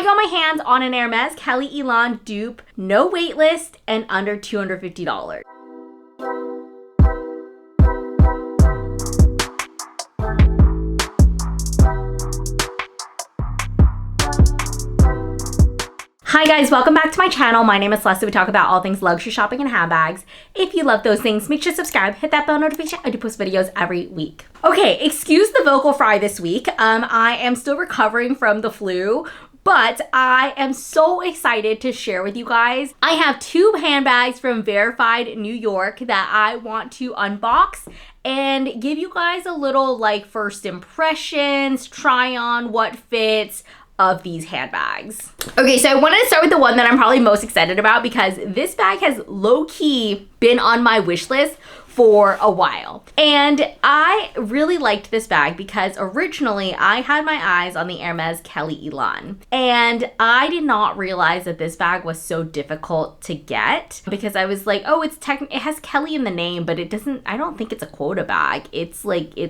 I got my hands on an Hermes Kelly Elan dupe, no wait list, and under $250. Hi guys, welcome back to my channel. My name is Celesta. We talk about all things luxury shopping and handbags. If you love those things, make sure to subscribe, hit that bell notification. I do post videos every week. Okay, excuse the vocal fry this week. I am still recovering from the flu, but I am so excited to share with you guys. I have two handbags from Verafied New York that I want to unbox and give you guys a little like first impressions, try on what fits of these handbags. Okay, so I wanted to start with the one that I'm probably most excited about because this bag has low-key been on my wish list for a while. And I really liked this bag because originally I had my eyes on the Hermes Kelly Elan. And I did not realize that this bag was so difficult to get because I was like, oh, it has Kelly in the name, but I don't think it's a quota bag. It's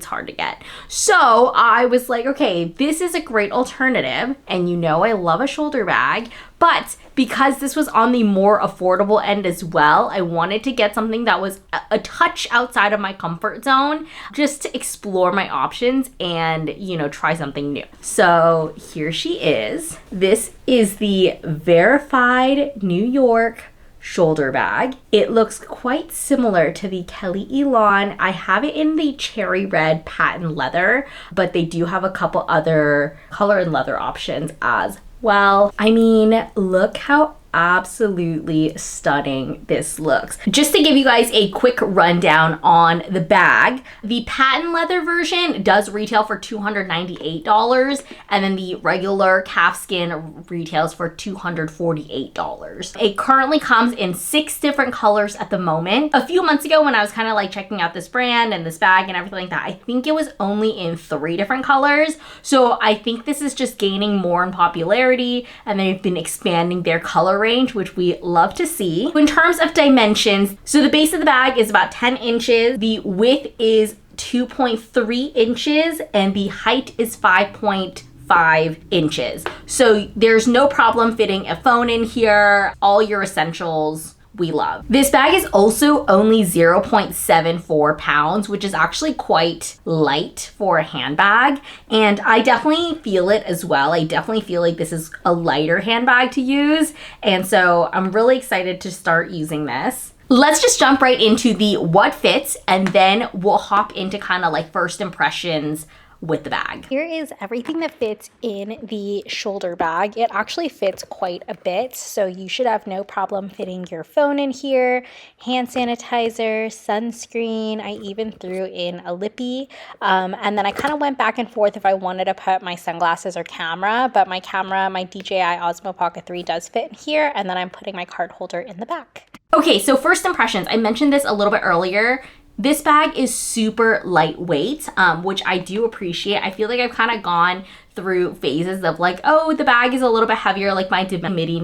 hard to get. So I was like, okay, this is a great alternative. And you know, I love a shoulder bag, but because this was on the more affordable end as well, I wanted to get something that was a touch outside of my comfort zone just to explore my options and, you know, try something new. So here she is. This is the Verafied New York shoulder bag. It looks quite similar to the Kelly Elan. I have it in the cherry red patent leather, but they do have a couple other color and leather options as well. I mean, look how absolutely stunning this looks. Just to give you guys a quick rundown on the bag, the patent leather version does retail for $298, and then the regular calfskin retails for $248. It currently comes in 6 different colors at the moment. A few months ago when I was kind of like checking out this brand and this bag and everything like that, I think it was only in 3 different colors. So I think this is just gaining more in popularity, and they've been expanding their color range, which we love to see. In terms of dimensions, so the base of the bag is about 10 inches, the width is 2.3 inches, and the height is 5.5 inches. So there's no problem fitting a phone in here, all your essentials we love. This bag is also only 0.74 pounds, which is actually quite light for a handbag. And I definitely feel it as well. I definitely feel like this is a lighter handbag to use. And so I'm really excited to start using this. Let's just jump right into the what fits, and then we'll hop into kind of like first impressions with the bag. Here is everything that fits in the shoulder bag. It actually fits quite a bit, so you should have no problem fitting your phone in here, hand sanitizer, sunscreen. I even threw in a lippy, and then I kind of went back and forth if I wanted to put my sunglasses or camera, but my camera, my DJI Osmo Pocket 3 does fit in here, and then I'm putting my card holder in the back. Okay, so first impressions. I mentioned this a little bit earlier. This bag is super lightweight, which I do appreciate. I feel like I've kind of gone through phases of like, oh, the bag is a little bit heavier, like my Demelia Midi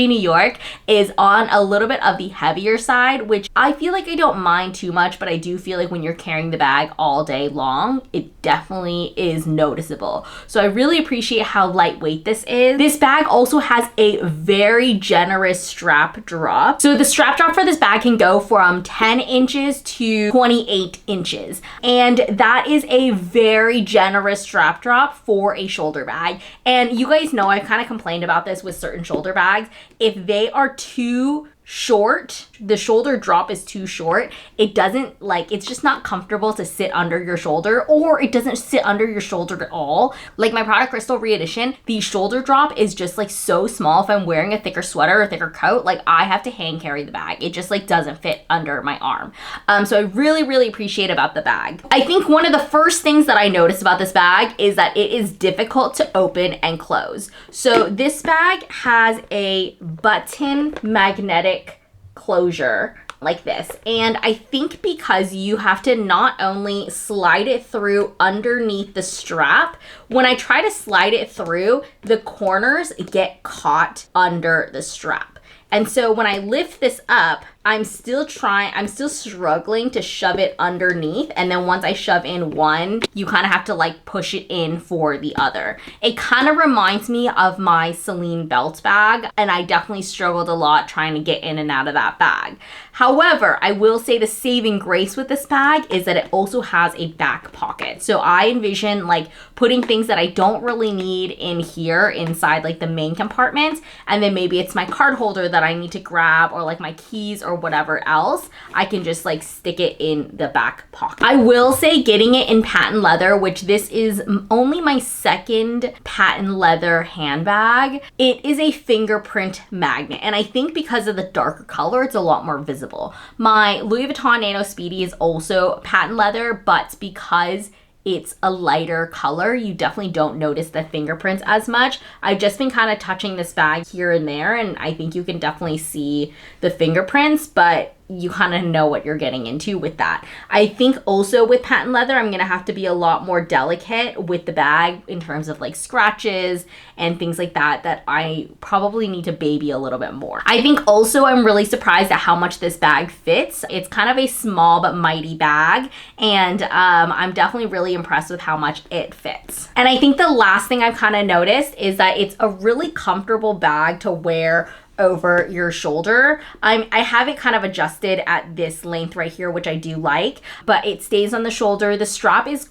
New York is on a little bit of the heavier side, which I feel like I don't mind too much, but I do feel like when you're carrying the bag all day long, it definitely is noticeable. So I really appreciate how lightweight this is. This bag also has a very generous strap drop. So the strap drop for this bag can go from 10 inches to 28 inches. And that is a very generous strap drop for a shoulder bag. And you guys know I've kind of complained about this with certain shoulder bags. If they are too short, the shoulder drop is too short, it doesn't like, it's just not comfortable to sit under your shoulder, or it doesn't sit under your shoulder at all. Like my Prada Crystal Re-Edition, the shoulder drop is just like so small. If I'm wearing a thicker sweater or thicker coat, like I have to hand carry the bag. It just like doesn't fit under my arm. So I really appreciate about the bag. I think one of the first things that I noticed about this bag is that it is difficult to open and close. So this bag has a button magnetic closure like this, and I think because you have to not only slide it through underneath the strap, when I try to slide it through, the corners get caught under the strap. And so when I lift this up, I'm still struggling to shove it underneath. And then once I shove in one, you kind of have to like push it in for the other. It kind of reminds me of my Celine belt bag, and I definitely struggled a lot trying to get in and out of that bag. However, I will say the saving grace with this bag is that it also has a back pocket. So I envision like putting things that I don't really need in here inside like the main compartment, and then maybe it's my card holder that I need to grab, or like my keys or whatever else. I can just like stick it in the back pocket. I will say getting it in patent leather, which this is only my second patent leather handbag, it is a fingerprint magnet, and I think because of the darker color it's a lot more visible. My Louis Vuitton Nano Speedy is also patent leather, but because it's a lighter color, you definitely don't notice the fingerprints as much. I've just been kind of touching this bag here and there, and I think you can definitely see the fingerprints, but you kind of know what you're getting into with that. I think also with patent leather, I'm gonna have to be a lot more delicate with the bag in terms of like scratches and things like that, that I probably need to baby a little bit more. I think also I'm really surprised at how much this bag fits. It's kind of a small but mighty bag, and I'm definitely really impressed with how much it fits. And I think the last thing I've kind of noticed is that it's a really comfortable bag to wear over your shoulder. I have it kind of adjusted at this length right here, which I do like, but it stays on the shoulder. The strap is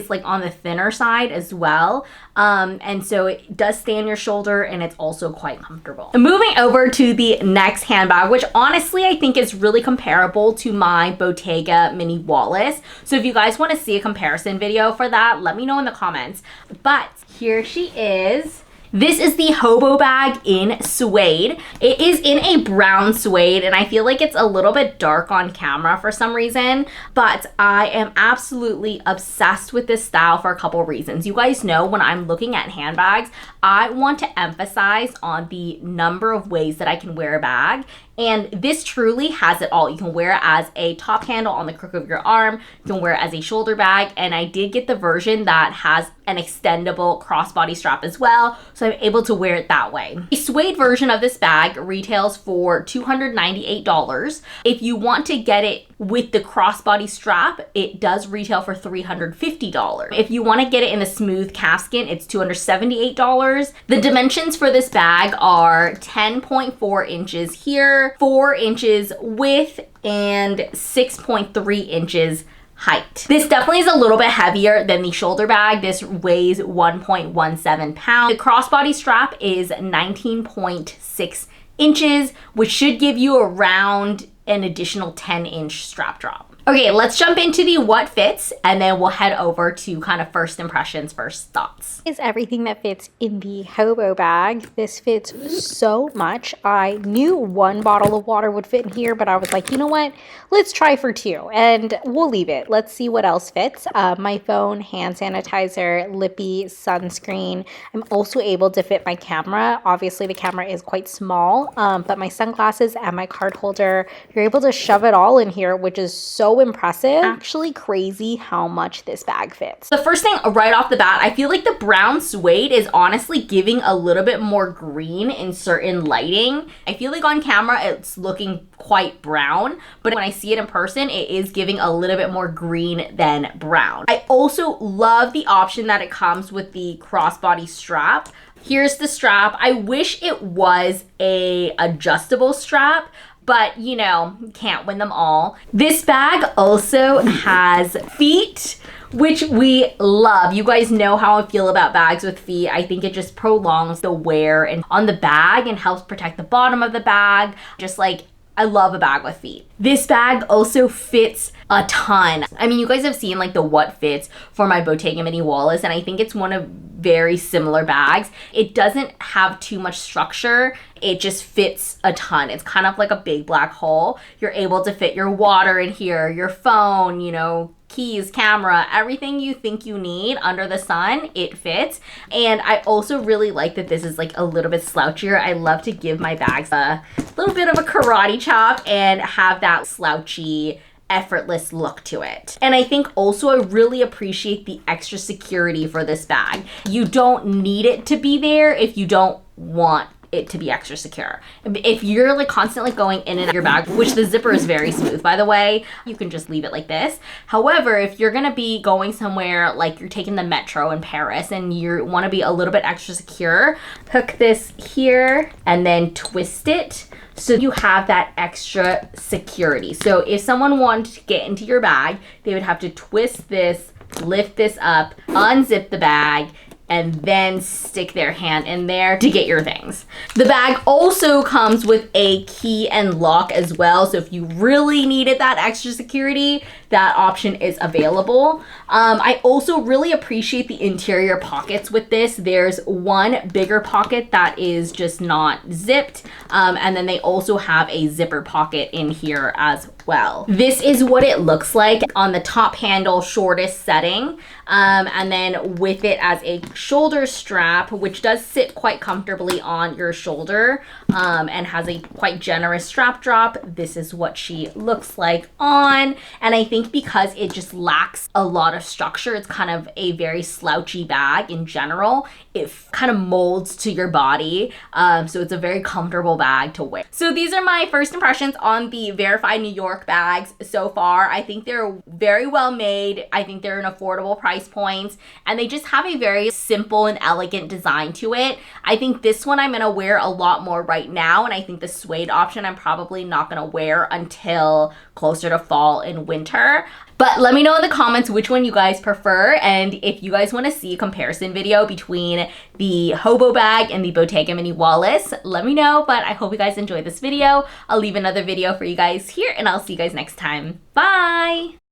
like on the thinner side as well. And so it does stay on your shoulder, and it's also quite comfortable. Moving over to the next handbag, which honestly I think is really comparable to my Bottega mini wallet. So if you guys want to see a comparison video for that, let me know in the comments. But here she is. This is the Hobo Bag in suede. It is in a brown suede, and I feel like it's a little bit dark on camera for some reason, but I am absolutely obsessed with this style for a couple reasons. You guys know when I'm looking at handbags, I want to emphasize on the number of ways that I can wear a bag. And this truly has it all. You can wear it as a top handle on the crook of your arm. You can wear it as a shoulder bag. And I did get the version that has an extendable crossbody strap as well, so I'm able to wear it that way. The suede version of this bag retails for $298. If you want to get it with the crossbody strap, it does retail for $350. If you want to get it in the smooth calfskin, it's $278. The dimensions for this bag are 10.4 inches here, 4 inches width, and 6.3 inches height. This definitely is a little bit heavier than the shoulder bag. This weighs 1.17 pounds. The crossbody strap is 19.6 inches, which should give you around an additional 10-inch strap drop. Okay, let's jump into the what fits, and then we'll head over to kind of first impressions, first thoughts. Is everything that fits in the Hobo Bag. This fits so much. I knew one bottle of water would fit in here, but I was like, you know what? Let's try for two, and we'll leave it. Let's see what else fits. My phone, hand sanitizer, lippy, sunscreen. I'm also able to fit my camera. Obviously, the camera is quite small, but my sunglasses and my card holder, you're able to shove it all in here, which is so impressive. Actually crazy how much this bag fits. The first thing right off the bat, I feel like the brown suede is honestly giving a little bit more green in certain lighting. I feel like on camera it's looking quite brown, but when I see it in person, it is giving a little bit more green than brown. I also love the option that it comes with the crossbody strap. Here's the strap. I wish it was a adjustable strap, but you know, can't win them all. This bag also has feet, which we love. You guys know how I feel about bags with feet. I think it just prolongs the wear and on the bag and helps protect the bottom of the bag. Just like, I love a bag with feet. This bag also fits a ton. I mean, you guys have seen like the what fits for my Bottega mini wallet, and I think it's one of very similar bags. It doesn't have too much structure. It just fits a ton. It's kind of like a big black hole. You're able to fit your water in here, your phone, you know, keys, camera, everything you think you need under the sun, it fits. And I also really like that this is like a little bit slouchier. I love to give my bags a little bit of a karate chop and have that slouchy, effortless look to it. And I think also I really appreciate the extra security for this bag. You don't need it to be there if you don't want it to be extra secure. If you're like constantly going in and out of your bag, which the zipper is very smooth, by the way, you can just leave it like this. However, if you're gonna be going somewhere like you're taking the metro in Paris and you want to be a little bit extra secure, hook this here and then twist it so you have that extra security. So if someone wanted to get into your bag, they would have to twist this, lift this up, unzip the bag, and then stick their hand in there to get your things. The bag also comes with a key and lock as well. So if you really needed that extra security, that option is available. I also really appreciate the interior pockets with this. There's one bigger pocket that is just not zipped. And then they also have a zipper pocket in here as well. This is what it looks like on the top handle, shortest setting. And then with it as a shoulder strap, which does sit quite comfortably on your shoulder, and has a quite generous strap drop. This is what she looks like on. And I think because it just lacks a lot of structure, it's kind of a very slouchy bag in general. It kind of molds to your body. So it's a very comfortable bag to wear. So these are my first impressions on the Verafied New York bags so far. I think they're very well made. I think they're an affordable price point, and they just have a very simple and elegant design to it. I think this one I'm gonna wear a lot more right now, and I think the suede option I'm probably not gonna wear until closer to fall and winter. But let me know in the comments which one you guys prefer, and if you guys want to see a comparison video between the Hobo bag and the Bottega Mini Wallis, let me know. But I hope you guys enjoyed this video. I'll leave another video for you guys here, and I'll see you guys next time. Bye!